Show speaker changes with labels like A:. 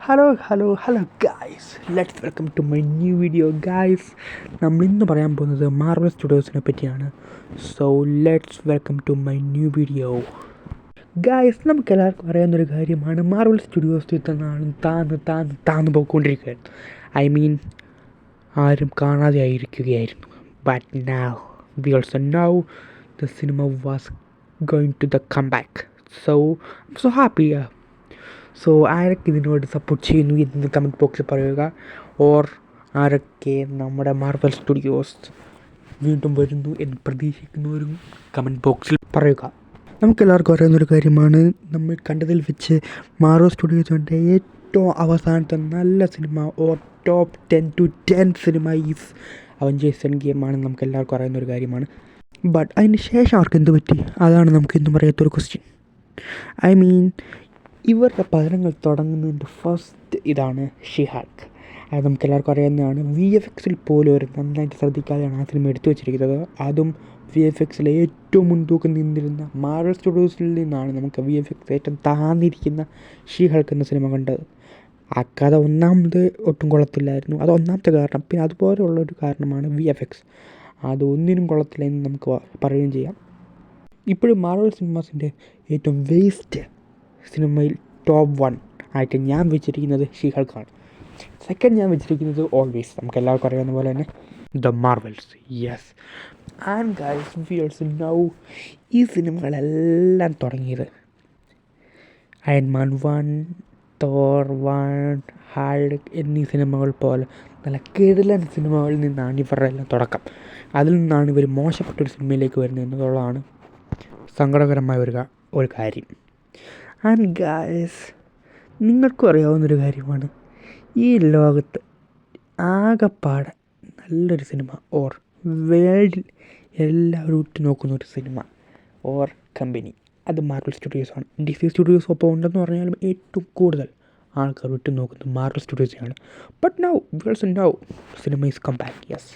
A: Hello guys, let's welcome to my new video guys. നമ്മളിന്ന് പറയാൻ പോകുന്നത് മാർവൽ സ്റ്റുഡിയോസിനെ പറ്റിയാണ്. So let's welcome to my new video guys. നമുക്കെല്ലാവർക്കും അറിയാവുന്നൊരു കാര്യമാണ്, മാർവൽ സ്റ്റുഡിയോസ് ഇത്തനാളും താന്ന് പോയിക്കൊണ്ടിരിക്കുകയാണ്. ഐ മീൻ, ആരും കാണാതെ ആയിരിക്കുകയായിരുന്നു. But now we also now the cinema was going to the come back. So I am so happy. So ആരൊക്കെ ഇതിനോട് സപ്പോർട്ട് ചെയ്യുന്നു എന്ന് കമൻറ്റ് ബോക്സിൽ പറയുക. ഓർ ആരൊക്കെ നമ്മുടെ മാർവൽ സ്റ്റുഡിയോസ് വീണ്ടും വരുന്നു എന്ന് പ്രതീക്ഷിക്കുന്നവരും കമൻറ്റ് ബോക്സിൽ പറയുക. നമുക്കെല്ലാവർക്കും അറിയാവുന്നൊരു കാര്യമാണ്, നമ്മൾ കണ്ടതിൽ വെച്ച് മാർവൽ സ്റ്റുഡിയോസിൻ്റെ ഏറ്റവും അവസാനത്തെ നല്ല cinema or top 10 to 10 cinema is Avengers end game ആണെന്ന് നമുക്ക് എല്ലാവർക്കും അറിയുന്നൊരു കാര്യമാണ്. ബട്ട് അതിന് ശേഷം അവർക്ക് എന്ത് പറ്റി? അതാണ് നമുക്ക് ഇന്നും പറയാത്തൊരു ക്വസ്റ്റ്യൻ. ഐ മീൻ, ഇവരുടെ പഠനങ്ങൾ തുടങ്ങുന്നതിൻ്റെ ഫസ്റ്റ് ഇതാണ് ഷീ-ഹൾക്ക്. അത് നമുക്ക് എല്ലാവർക്കും അറിയാവുന്നതാണ്. VFX പോലും ഒരു നന്നായിട്ട് ശ്രദ്ധിക്കാതെയാണ് ആ സിനിമ എടുത്തു വെച്ചിരിക്കുന്നത്. അതും VFXിൽ ഏറ്റവും മുൻതൂക്കം നിന്നിരുന്ന മാർവൽ സ്റ്റുഡിയോസിൽ നിന്നാണ് നമുക്ക് VFX ഏറ്റവും താന്നിരിക്കുന്ന ഷീ-ഹൾക്ക് എന്ന സിനിമ കണ്ടത്. ആ കഥ ഒന്നാമത് ഒട്ടും കൊള്ളത്തില്ലായിരുന്നു. അത് ഒന്നാമത്തെ കാരണം. പിന്നെ അതുപോലെയുള്ളൊരു കാരണമാണ് VFX. അത് ഒന്നിനും കൊള്ളത്തില്ല എന്ന് നമുക്ക് പറയുകയും ചെയ്യാം. ഇപ്പോഴും മാർവൽ സിനിമാസിൻ്റെ ഏറ്റവും വേസ്റ്റ് സിനിമയിൽ ടോപ്പ് 1 ആയിട്ട് ഞാൻ വെച്ചിരിക്കുന്നത് ഷീ-ഹൾക്കാണ്. സെക്കൻഡ് ഞാൻ വെച്ചിരിക്കുന്നത് ഓൾവേസ് നമുക്ക് എല്ലാവർക്കും അറിയാവുന്ന പോലെ തന്നെ the Marvels. Yes, and guys, V also now ഈ സിനിമകളെല്ലാം തുടങ്ങിയത് അയൺ മാൻ 1, തോർ 1, ഹൾക്ക് എന്നീ സിനിമകൾ പോലെ നല്ല കിടിലൻ സിനിമകളിൽ നിന്നാണ് ഇവരുടെ എല്ലാം തുടക്കം. അതിൽ നിന്നാണ് ഇവർ മോശപ്പെട്ടൊരു സിനിമയിലേക്ക് വരുന്നത് എന്നുള്ളതാണ് സങ്കടകരമായ ഒരു കാര്യം. ആൻഡ് ഗായ്സ്, നിങ്ങൾക്കും അറിയാവുന്നൊരു കാര്യമാണ്, ഈ ലോകത്ത് ആകെപ്പാടെ നല്ലൊരു സിനിമ ഓർ വേൾഡിൽ എല്ലാവരും ഉറ്റുനോക്കുന്ന ഒരു സിനിമ ഓർ കമ്പനി അത് മാർവൽ സ്റ്റുഡിയോസാണ്. DC സ്റ്റുഡിയോസ് ഒപ്പം ഉണ്ടെന്ന് പറഞ്ഞാലും ഏറ്റവും കൂടുതൽ ആൾക്കാർ ഉറ്റുനോക്കുന്നത് മാർവൽ സ്റ്റുഡിയോസിനെയാണ്. But now world's now cinema is come back. Yes.